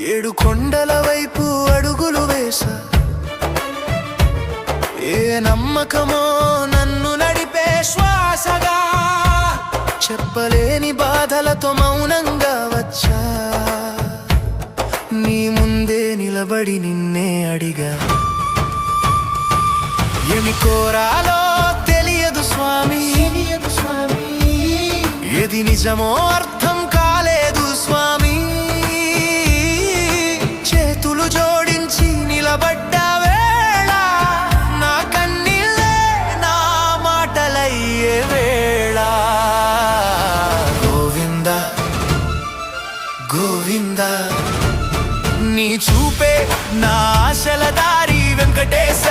ఏడు కొండల వైపు అడుగులు వేసా, ఏ నమ్మకమో నన్ను నడిపే శ్వాసగా, చెప్పలేని బాధలతో మౌనంగా వచ్చా, నీ ముందే నిలబడి నిన్నే అడిగా. ఏమి కోరాలో తెలియదు స్వామి, ఏది నిజమో అర్థం కాలేదు స్వామి. చేతులు జోడించి నిలబడ్డ వేళ నా కన్నీళ్ళే నా మాటలయ్యే వేళ. గోవింద గోవింద నీ చూపే నా ఆశల దారి వెంకటేశ.